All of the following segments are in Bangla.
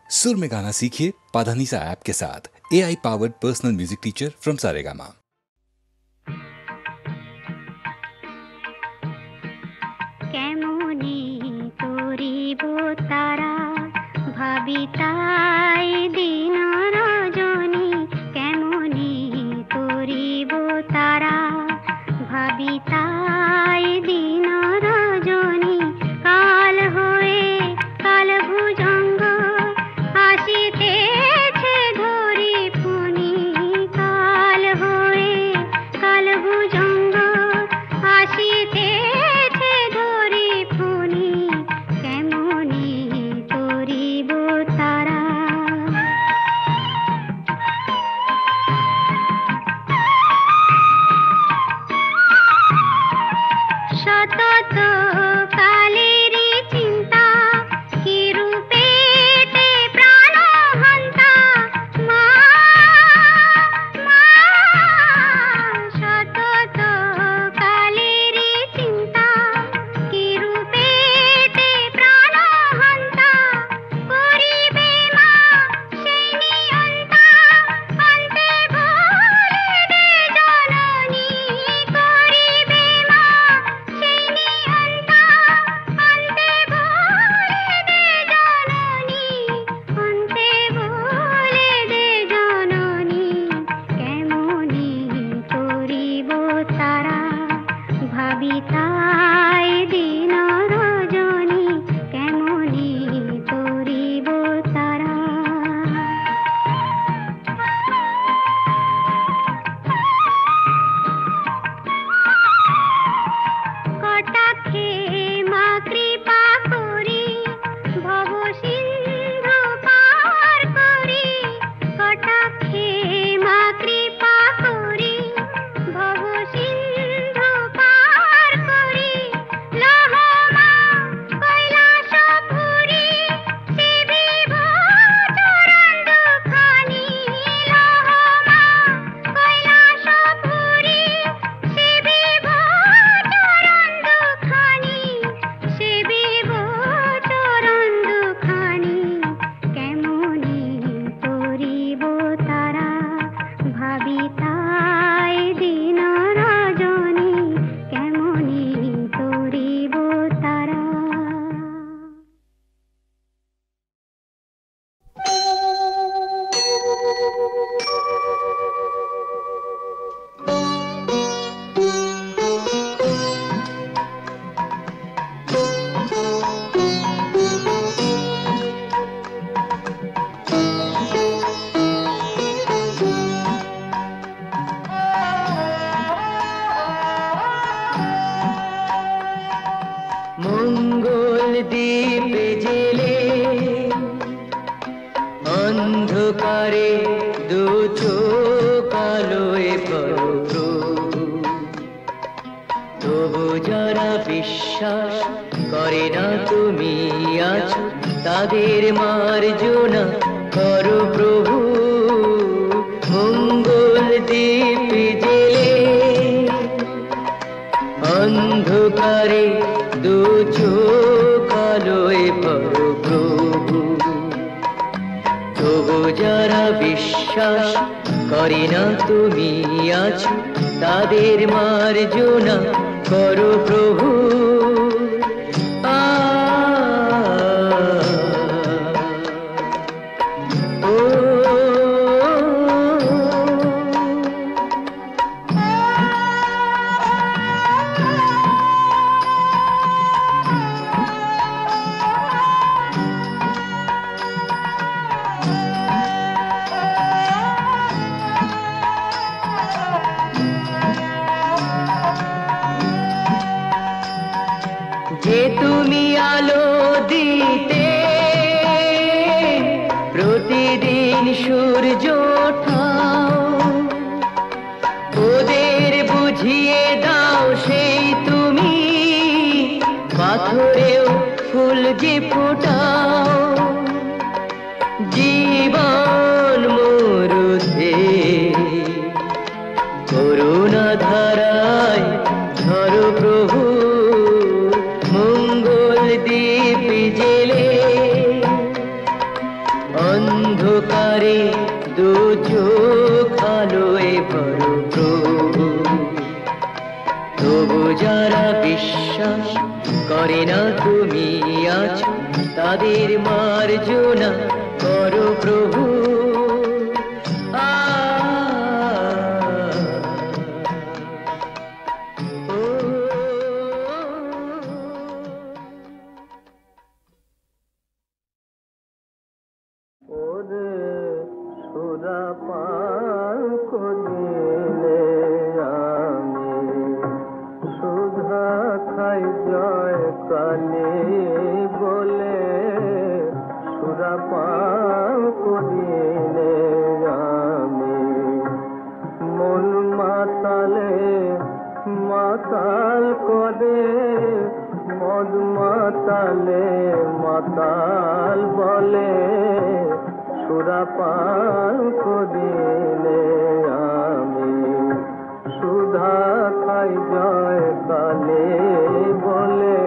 सुर में गाना सीखिए पाधानीसा ऐप के साथ। AI powered personal music teacher from Saregama. কেমনি করিব তারা ভাবি তাই দিন রজনী, কেমনি করিব তারা ভাবি তাই দিন রজনী। কাল হয়ে কাল ভুজঙ্গ আসিতেছে ধরি ফণি, কাল হয়ে কাল ভুজঙ্গ আসিতেছে ধরি ফণি, কেমনি করিব তারা। সতত কালেরই চিন্তা কি রূপেতে প্রাণ হন্তা, মা মা সতত কালেরই চিন্তা কি রূপেতে প্রাণ হন্তা, করিবে মা সেই নিয়ন্তা অন্তে ভুলে দে জননী, করিবে মা সেই নিয়ন্তা অন্তে ভুলে দে জননী, অন্তে ভুলে দে জননী, কেমনি করিব তারা ভাবি তাই দিন রজনী, কেমনি করিব তারা। কটাক্ষে মা কৃপা করি ভব সিন্ধু পার করি, কটাক্ষে মা কৃপা করি ভব সিন্ধু পার করি, লহ মা কৈলাস পুরী সেবিব চরণ দুখানি, লহ মা কৈলাস পুরী সেবিব চরণ দুখানি, সেবিব চরণ দুখানি, কেমনি করিব তারা ভাবি তাই দিন রজনী, কেমনি করিব তারা। মঙ্গল দ্বীপ জেলে অন্ধকারে দু চোখ আলোয় প্রভু, তবু যারা বিশ্বাস করে না তুমি আছো তাদের মার্জনা করো প্রভু। মঙ্গল দ্বীপ জেলে অন্ধকারে দু চোখ আলোয় প্রভু, তবু যারা বিশ্বাস করে না তুমি আছো তাদের মার্জনা করো প্রভু। আ ও যে তুমি আলো দিতে প্রতিদিন সূর্য ওঠাও, ওদের বুঝিয়ে দাও সেই তুমি পাথরেও ফুল যে ফোটাও। জীবন মরুতে করুণা ধারায় ধরো প্রভু, মঙ্গল দ্বীপ জেলে অন্ধকারে দু চোখ আলোয় ভরো প্রভু, তবু যারা বিশ্বাস করে না তুমি আছো, তাদের মার্জনা করো প্রভু। মাতাল করে মদ মাতালে মাতাল বলে সুরাপান করিলে আমি সুধা খাই জয় কালে বলে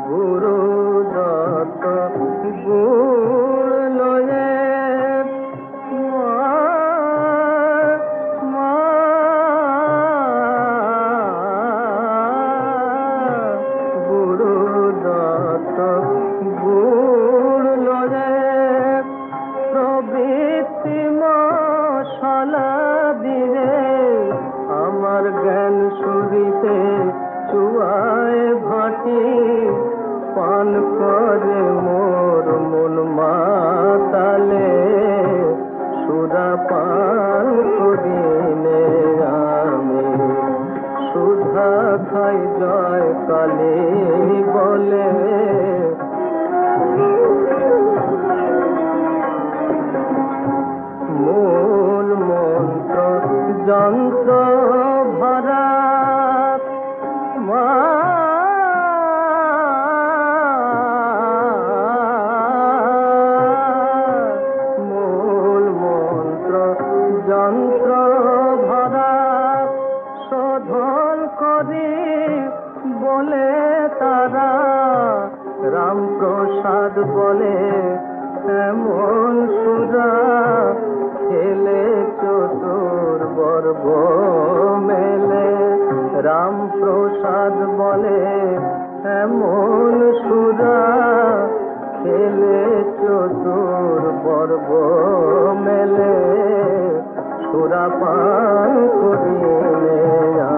গুরু দত্ত গুণ লয়ে জ্ঞান সুরিতে চুয়ায় ভাটি পান করে মোর মন মাতালে সুরা পান করিলে আমি সুধা খাই জয় কালে বলে মূল মন্ত্র যন্ত্র ভরা মূল মন্ত্র যন্ত্র ভরা শোধন করি বলে তারা রামপ্রসাদ বলে এমন সুরা খেলে চতুর বর্গ মেলে রামপ্রসাদ বলে এমন সুরা খেলে চতুর বর্গ মেলে সুরা পান করিলে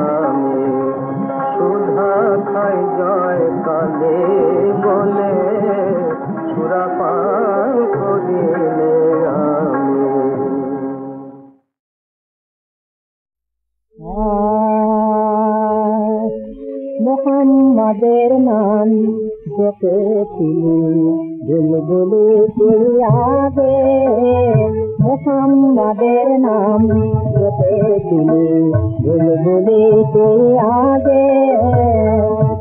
আমি সুধা খাই জয় কালে বলে সুরা পান করিলে আমি মোহাম্মদের নাম জপেছিলি বুলবুলি আগে মোহাম্মদের নাম জপেছিলি বুলবুলি আগে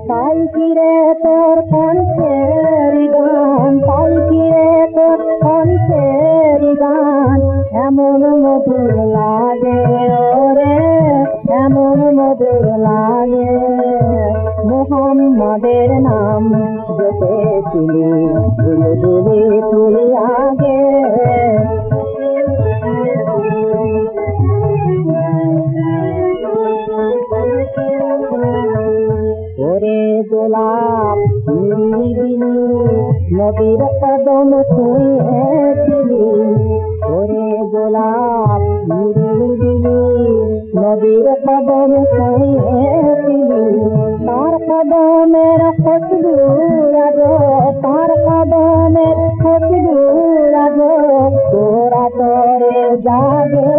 তাই ফিরে তোর কণ্ঠের গান তাই ফিরে তোর কণ্ঠের গান এমন মধুর লাগে ওরে এমন মধুর লাগে মোহাম্মদের নাম জপেছিলি বুলবুলি তুই আগে ওরে গোলাপ নদীর কদম ছুঁয়েছিলি ওরে গোলাপ নদীর কদম ছুঁয়েছিলি তার কদমের খুশবু রাজো তার কদমের খুশবু রাজো তোরা তোরে জাগে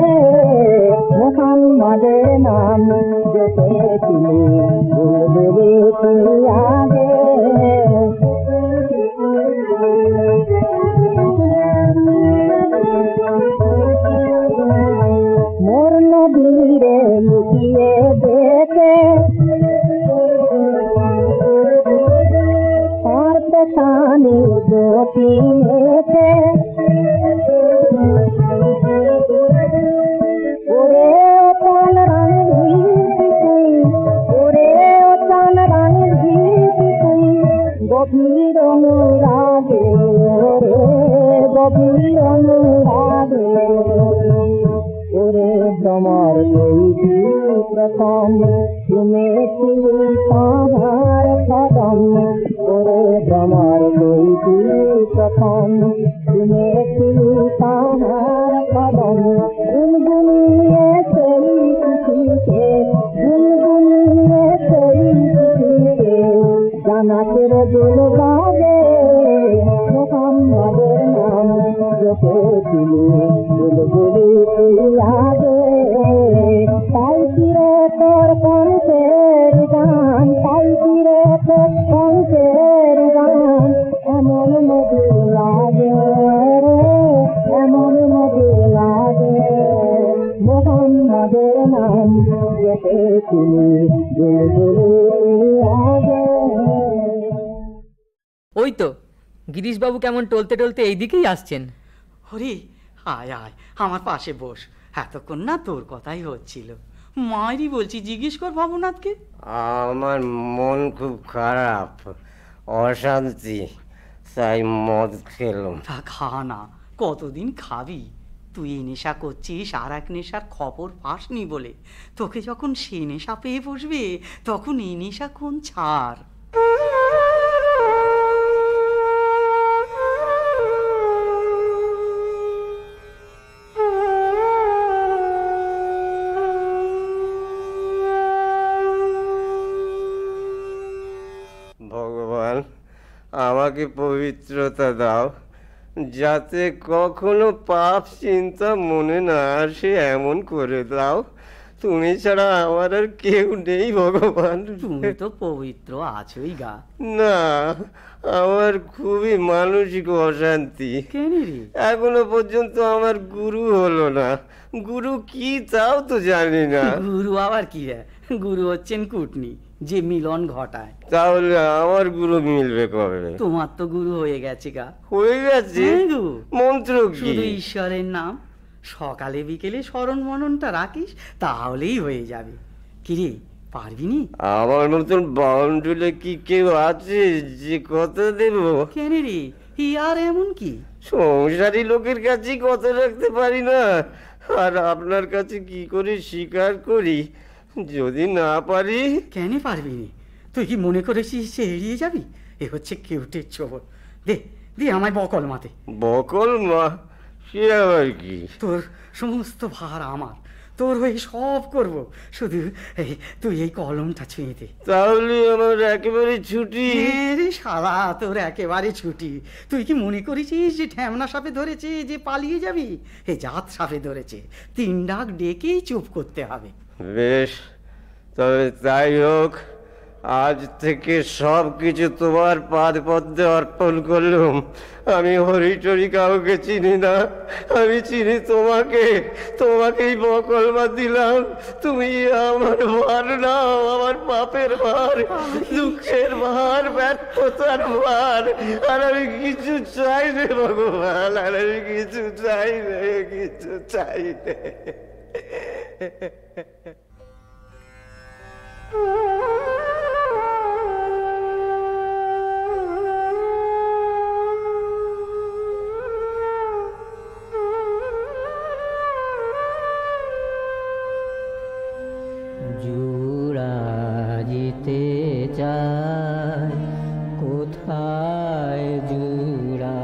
মোহাম্মদের নাম জপেছিলি বুলবুলি তুই আগে মোর নদীরে লুকিয়ে দেখে তার পেছানি জ্যোতি মেখে ওরে চান রানীর ঘিসি ওরে চান রানীর ঘিসি গভীর অনুরাগে রে গভীর অনুরাগে ওরে ভ্রমর হইছি প্রথম শুনেছিলি তাহার কদম ওরে ভ্রমর হইছি প্রথম শুনেছিলি তাহার কদম গুনগুনিয়ে সেই চিঠিকে গুনগুনিয়ে সেই চিঠিকে জানাতের দিল বাজে মোহাম্মদের নাম জপেছিলি বুলবুলি লাগে তাই ফিরে তোর কণ্ঠের গান তাই ফিরে তোর কণ্ঠের গান এমন মধুর লাগে রে এমন মধুর লাগে মোহাম্মদের নাম জপেছিলি বুলবুলি লাগে। ওই তো গিরিশবাবু কেমন টলতে টলতে এইদিকেই আসছেন। হরি আয় আয় আমার পাশে বস, এতক্ষণ না তোর কথাই হচ্ছিল। মায়েরই বলছি জিজ্ঞেস কর ভবনাথকে। আমার মন খুব খারাপ, অশান্তি, তাই মদ খেলাম। তা খা না, কতদিন খাবি? তুই এই নেশা করছিস আর এক নেশার খবর পাসনি বলে। তোকে যখন সে নেশা পেয়ে বসবে তখন এই নেশা কোন ছাড়। ভগবান আমাকে পবিত্রতা দাও, যাতে কখনো পাপ চিন্তা মনে না আসে, এমন করে দাও। তুমি ছাড়া আমার আর কেউ নেই ভগবান। তুমি তো পবিত্র আছোই গা। না, আমার খুবই মানসিক অশান্তি। কেন রে? এখনো পর্যন্ত আমার গুরু হলো না। গুরু কি তাও তো জানি না। গুরু আবার কি রে? গুরু হচ্ছেন কুটনি, যে মিলন ঘটায়। তাহলে আমার গুরু মিলবে কবে? তোমার তো গুরু হয়ে গেছে গা। হয়ে গেছে? হ্যাঁ গো। মন্ত্র কি? শুধু ঈশ্বরের নাম সকালে বিকেলে স্মরণ মননটা রাখিস, তাহলেই হয়ে যাবে। কিরে, পারবি নি? আমার মতন বাউন্ডুলে কি কেউ আছে যে কথা দেব? কেন রে, আর এমন কি? সংসারী লোকের কাছে কথা রাখতে পারি না, আর আপনার কাছে কি করে স্বীকার করি? যদি না পারি? কেন পারবি নি? তুই কি মনে করেছিস সে এড়িয়ে যাবি? এ হচ্ছে কেউটের চোর। দে দে আমায় বকল মাতে। বকল মা? সে আবার কি? তোর সমস্ত ভার আমার, তোর হয়ে সব করব, শুধু তুই এই কলমটা ছুঁয়ে দে। তাহলে আমার একেবারে ছুটি? রে শালা, তোর একেবারে ছুটি। তুই কি মনে করেছিস যে ঠ্যামনা সাপে ধরেছে যে পালিয়ে যাবি? এ জাত সাপে ধরেছে, 3 ডাক ডেকেই চুপ করতে হবে। বেশ, তবে তাই হোক। আজ থেকে সব কিছু তোমার পাদ পদ্মে অর্পণ করলুম। আমি হরিচরি কাউকে চিনি না, আমি চিনি তোমাকে। তোমাকেই বকলমা দিলাম। তুমি আমার ভার নাও, আমার পাপের ভার, দুঃখের ভার, ব্যর্থতার ভার। আর আমি কিছু চাই রে ভগবান, আর আমি কিছু চাই রে, কিছু চাই রে। জুড়া যেতে চায় কোথায় জুড়া,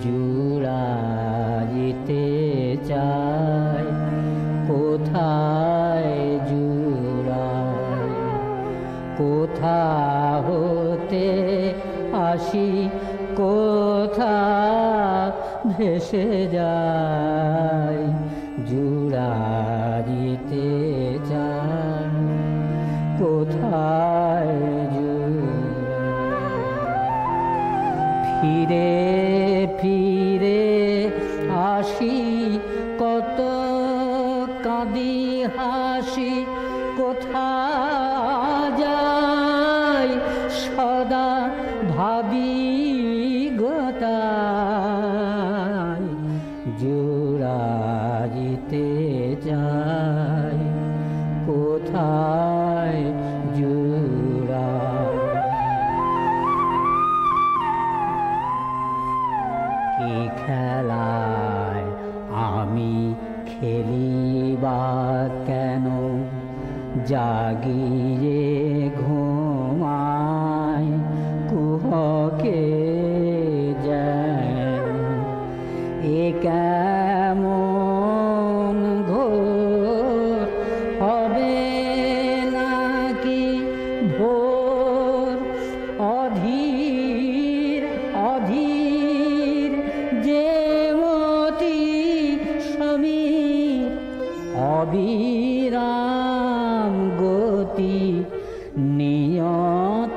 জুড়া যেতে চায় কোথায় জুড়া, কোথা হতে আসি কোথা ভেসে যায়, জুড়া দিতে চায় কোথায় জুড়া। ফিরে ফিরে আসি কত কাঁদি হাসি, কোথা যাই সদা ভাবি গোতায়, জোড়া দিতে যাই কোথায় জোড়া।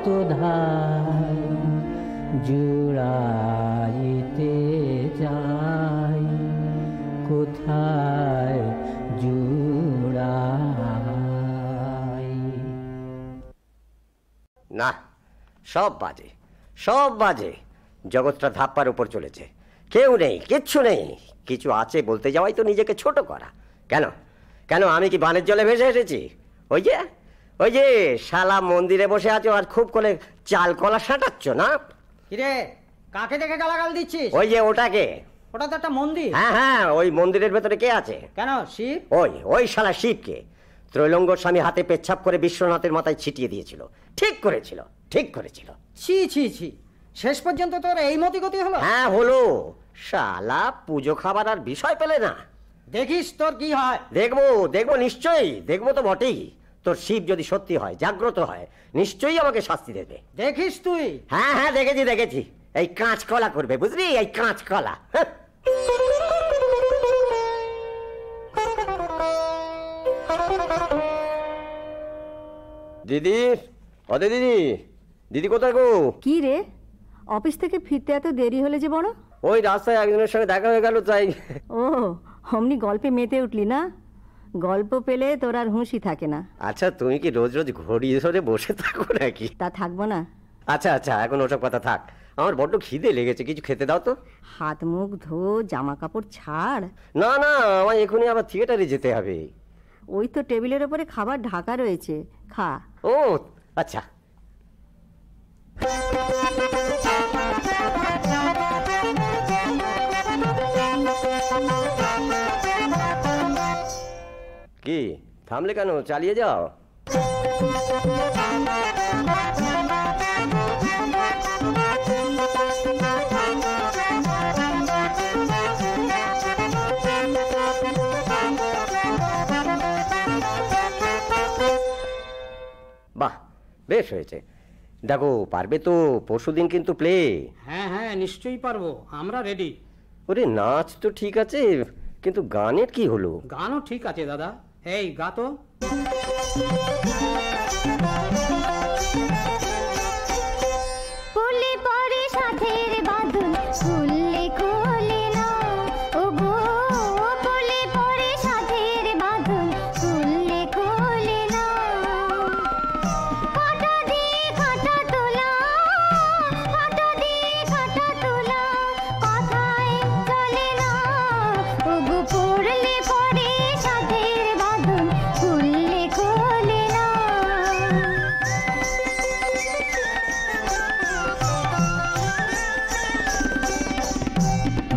কত ধার জুড়াইতে চাই, কোথায় জুড়াই। না, সব বাজে, সব বাজে। জগৎটা ধাপ্পার উপর চলেছে, কেউ নেই, কিচ্ছু নেই। কিছু আছে বলতে যাওয়াই তো নিজেকে ছোট করা। কেন কেন আমি কি বানের জলে ভেসে এসেছি? ওই যে শালা মন্দিরে বসে আছো আর খুব করে চাল কলা সাঁটাচ্ছ না? কিরে, কাকে দেখে গালাগাল দিচ্ছিস? ওই যে ওটাকে। ওটা তো একটা মন্দির। হ্যাঁ হ্যাঁ, ওই মন্দিরের ভেতরে কে আছে? কেন, শিব? ওই শালা শিবকে ত্রৈলঙ্গ স্বামী হাতে পেচ্ছাপ করে বিশ্বনাথের মাথায় ছিটিয়ে দিয়েছিল। ঠিক করেছিল। ছি ছি ছি, শেষ পর্যন্ত তোর এই মতি গতি হলো? হ্যাঁ হলো। শালা পুজো খাবার আর বিষয় পেলে না। দেখিস তোর কি হয়। দেখবো নিশ্চয়ই, দেখবো তো বটেই। তোর শিব যদি সত্যি হয়, জাগ্রত হয়, নিশ্চয়ই আমাকে শাস্তি দেবে। দেখিস তুই? হ্যাঁ হ্যাঁ, দেখেছি। এই কাঁচকলা করবে, বুঝলি? এই কাঁচকলা। দিদি, অদে দিদি কোথায় গো? কি রে, অফিস থেকে ফিরতে এত দেরি হলে যে বড়? ওই রাস্তায় একজনের সঙ্গে দেখা হয়ে গেল, তাই। ও, অমনি গল্পে মেতে উঠলি না? গল্প পেলে তোর আর হুঁশই থাকে না। আচ্ছা, তুমি কি রোজ ঘড়ি ধরে বসে থাকো নাকি? তা থাকবো না। আচ্ছা, এখন ওসব কথা থাক। আমার বড্ড খিদে লেগেছে, কিছু খেতে দাও তো। হাত মুখ ধো, জামা কাপড় ছাড়। না, আমার এখনই আবার থিয়েটারে যেতে হবে। ওই তো টেবিলের ওপরে খাবার ঢাকা রয়েছে, খা। ও আচ্ছা। কি থামলে কেন? চালিয়ে যাও। বাহ, বেশ হয়েছে। দেখো, পারবে তো? পরশুদিন কিন্তু প্লে। হ্যাঁ হ্যাঁ, নিশ্চয়ই পারবো, আমরা রেডি। ওরে, নাচ তো ঠিক আছে, কিন্তু গানের কি হলো? গানও ঠিক আছে দাদা, এই গা তো। পড়লে পরে সাথের বাঁধন খুললে খোলে না, ও গো পড়লে পরে সাথের বাঁধন খুললে খোলে না। কাঁটা দিয়ে কাঁটা তোলা, কাঁটা দিয়ে কাঁটা তোলা, কথায় চলে না, ও গো পড়লে পরে সাথের বাঁধন খুললে খোলে না।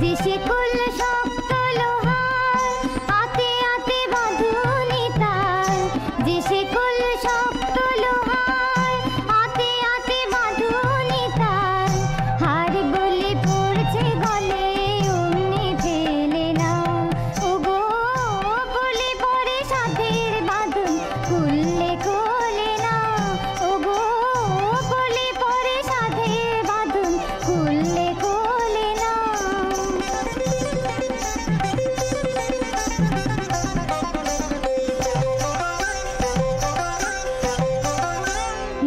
দেশে কুল শক্ত লোহার, আতে আতে বাঁধুনি তার। দেশে কুল শক্ত লোহার, আতে আতে বাঁধুনি তার। হার গলে পড়ছে গলে, অমনি ফেলে না, ও গো বলে পড়ে সাথের বাঁধন খুললে খোলে না, ও গো বলে পড়ে সাথের বাঁধন খুললে খোলে না।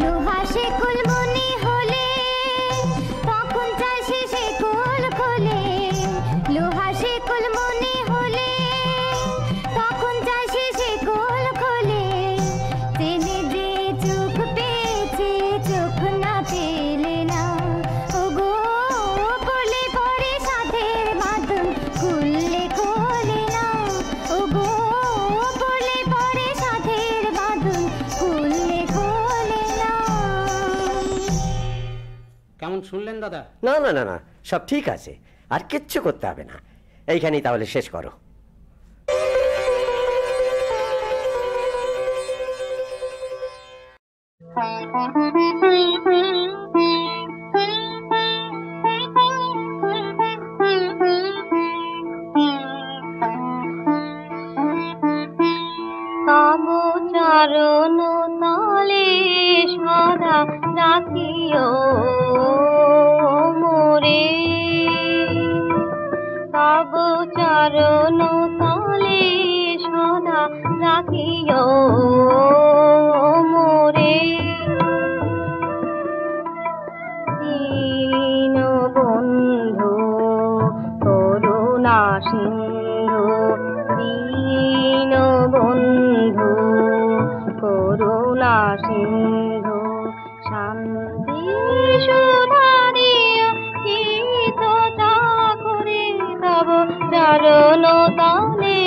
লোহা শেকুল মনে হলে তখন চাষে শেকুল খোলে। লোহা শেকুল মনে হলে তখন চাষে শেকুল খোলে। তেনে যে চোখ পেয়েছে, চোখ না পেলে না, ও গো বলে পড়ে সাথের বাঁধন খুললে খোলে না, ও গো বলে পড়ে সাথের বাঁধন খুললে খোলে না। কেমন শুনলেন দাদা? না, সব ঠিক আছে, আর কিচ্ছু করতে হবে না। এইখানেই তাহলে শেষ করো। তব চরণ তলে সদা রাখিও মোরে, তব চরণ তলে সদা রাখিও মোরে। সিন্ধু দীন বন্ধু করুণা সিন্ধু শান্তি সুধারিয়া চিত চাকুরি তব চরণ তালে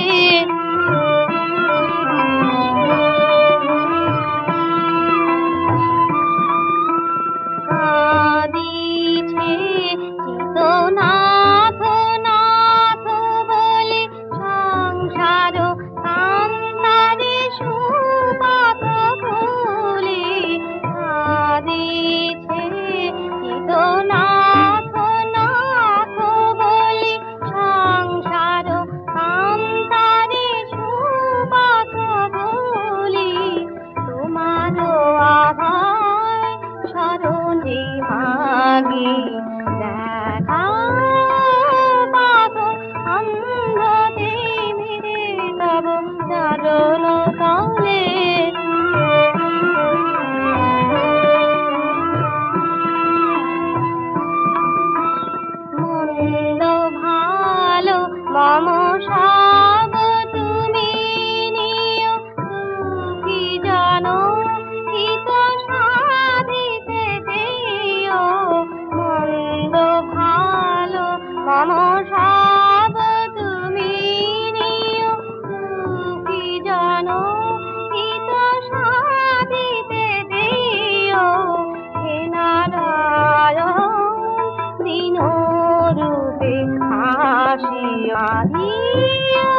কাঁদিছে চিতনাথ নাথ বলে সংসার কান্তারে সুপাত বলে কাঁদিছে চিতনাথ নাথ বলে সংসার কান্তারে সুপাত বলে তোমার আভায় শরণে মাগি দেখা পাব অন্ধ দেবীরে তব চরণ তলে মন্দ ভালো মম সব তুমি নিও কি জানো হিত সাধিতে দিও মন্দ ভালো মম সব তুমি নিও কি জানো হিত সাধিতে দিও হে নারায়ণ দীন রূপে আসিয়া দিও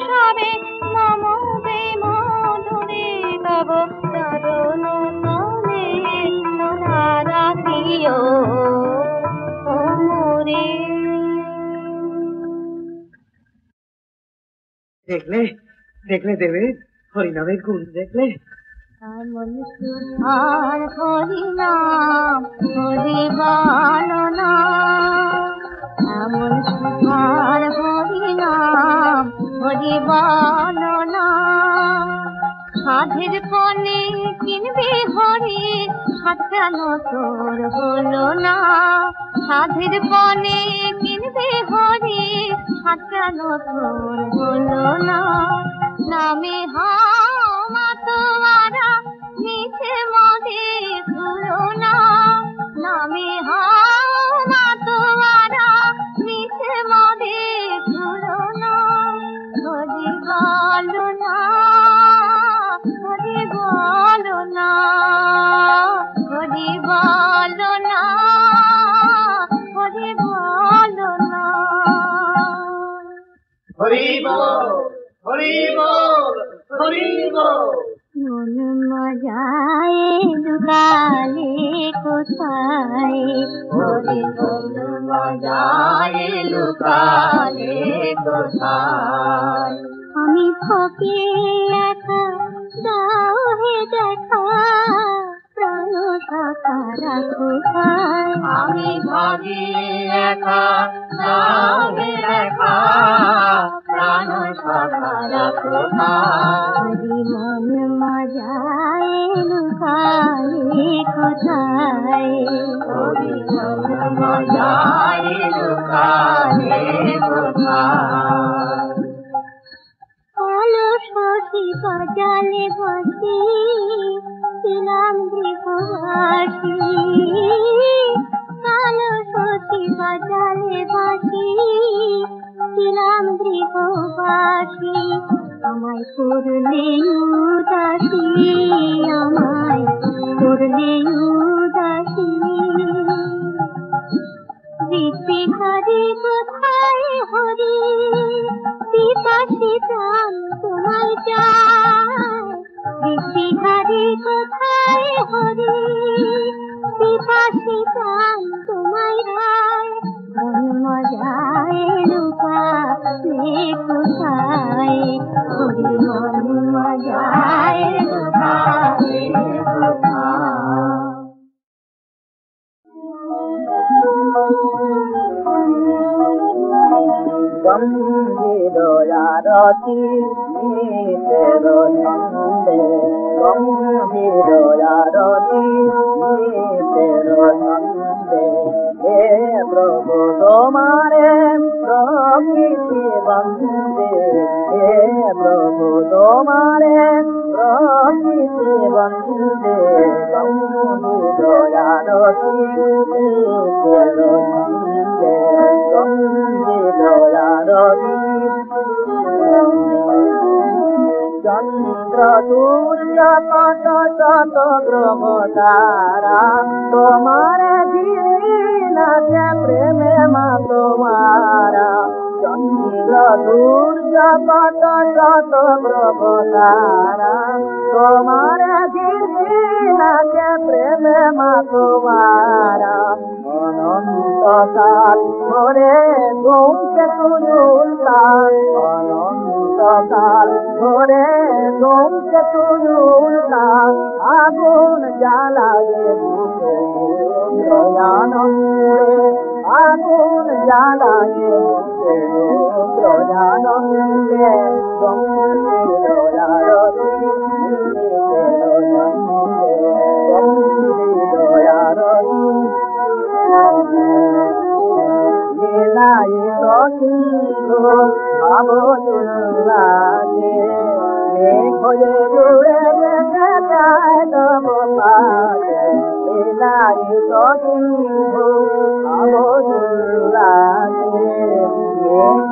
সবে মম প্রেম ধরে তব চরণ তলে সদা রাখিও মোরে। দেখলে দেখলে দেবে হরিনামের গুণ দেখলে এমন সুধার হরিনাম হরি বাননা এমন সুধার হরিনাম হরি বাননা সাধের পনে কিনবে হরি সাজানো তোর হলো না সাধের পনে কিনবে হরি সাজানো তোর হলো না নামে হাওয়া তোমারা মিছে মদে ভুলো না নামে হাওয়া তোমারা মিছে মদে ভুলো না হরি বলো না হরি বলো না হরি বলো না হরি বলো না হরি বল হরি বল হরি বল মন মজায় দুগালে কোথায় ওরে মন মজায় লুকালে কোথায় আমি ফকে একা দাও হে দেখা প্রাণ শাখা রাখো আমি ভাবি একা দাও হে দেখা প্রাণ শাখা রাখো হরি মন মজায় লুকালে কোথায় হরি মন মজায় লুকালে কোথায় কালো শশী বাজালে বসি ছিলাম গৃহবাসী কালো শশী বাজালে বসি ছিলাম গৃহবাসী আমায় করলে উদাসী আমায় করলে উদাসী বৃষ্টি হরি কোথায় হরি পিপাসী প্রাণ তোমায় চায় বৃষ্টি হরি কোথায় হরি পিপাসী প্রাণ তোমায় রায় মন মজায় লুকালে কোথায় হরি মন মজায় লুকালে কোথায় গম্ভীর আরতি নিতের ছন্দে গম্ভীর আরতি নিতের ছন্দে হে প্রভু তোমারে প্রকৃতি বন্দে হে প্রভু তোমারে প্রকৃতি বন্দে গম্ভীর দয়ারতি বন্দে গম্ভীর দয়ারতি চন্দ্র সূর্য কত শত গ্রহ তারা তোমার দিনাতে প্রেমে মা তোমারা চন্দ্র সূর্য কত শত গ্রহ তারা তোমার দিনাতে প্রেমে মা তোমারা অনন্ত কাল ধরে ঘুমছে তুলুলতান অনন্ত কাল ধরে ঘুমছে তুলুলতান আগুন জ্বালাবে বুকে দয়ানন্দে আগুন জ্বালাবে বুকে দয়ানন্দে গম্ভীর দয়ারতি গম্ভীর দয়ারতি লীলাই সিন্ধু ভাবতুল্লাহে মেঘে জুড়ে যেতে যায় তব পাশে লীলাই সিন্ধু ভাবতুল্লাহে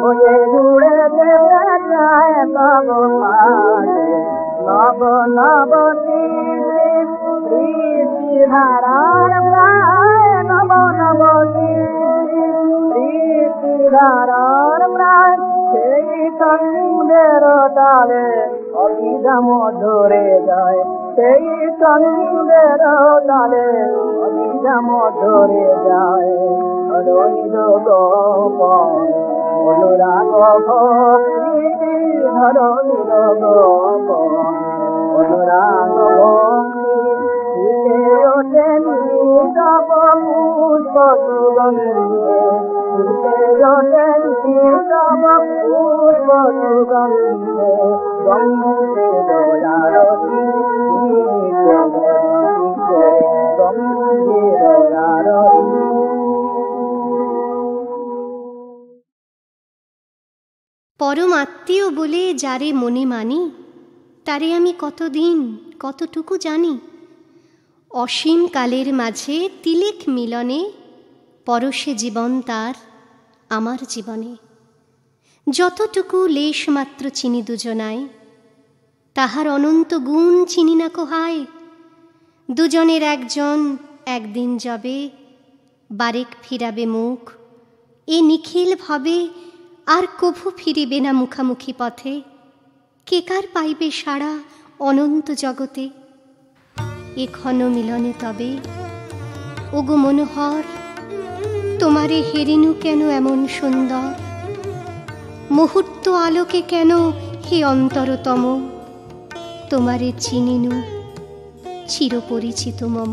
মেঘে জুড়ে যেতে যায় তব পাশে নব নব প্রীতি ধারার প্রায় নব নব প্রীতি ধারার প্রায় সেই চন্দ্রের তালে অভিধাম ধরে যায় সেই চন্দ্রের তালে অভিধাম ধরে যায় রইল গোপন অনুরাগ ভক্তি ধরণীর গোপন অনুরাগ ভক্তি ফুটে ওঠে নিতপ পুষ্প সুগন্ধে ফুটে ওঠে নিতপ পুষ্প সুগন্ধে গম্ভীর দয়ারতি গম্ভীর দয়ারতি। পরম আত্মীয় বলে যারে মনে মানি তারে আমি কতদিন কতটুকু জানি। অসীম কালের মাঝে তিলেক মিলনে পরশে জীবন তার আমার জীবনে। যতটুকু লেশ মাত্র চিনি দুজনায় তাহার অনন্ত গুণ চিনি না কোহায়। দুজনের একজন একদিন যাবে বারেক ফিরাবে মুখ এ নিখিল ভাবে আর কভু ফিরিবে না মুখামুখি পথে। কে কার পাইবে সারা অনন্ত জগতে এ ক্ষণ মিলনে তবে। ওগো মনোহর তোমারে হেরিনু কেন এমন সুন্দর মুহূর্ত আলোকে কেন হে অন্তরতম তোমারে চিনিনু চিরপরিচিত মম।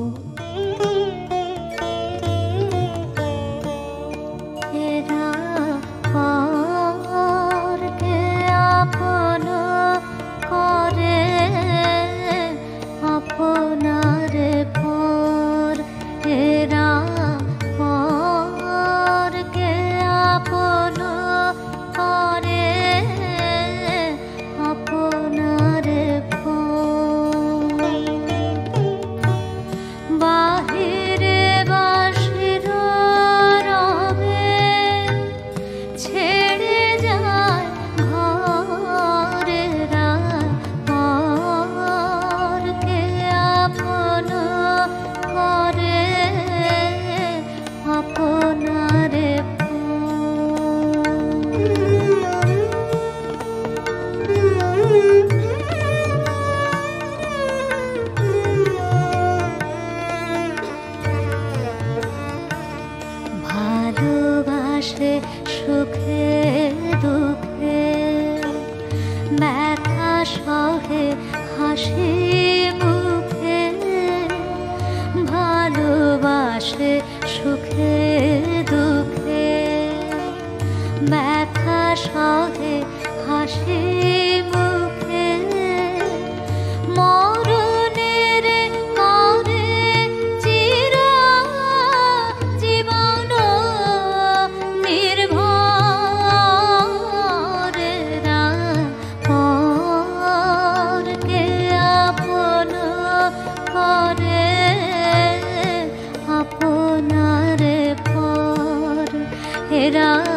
রাত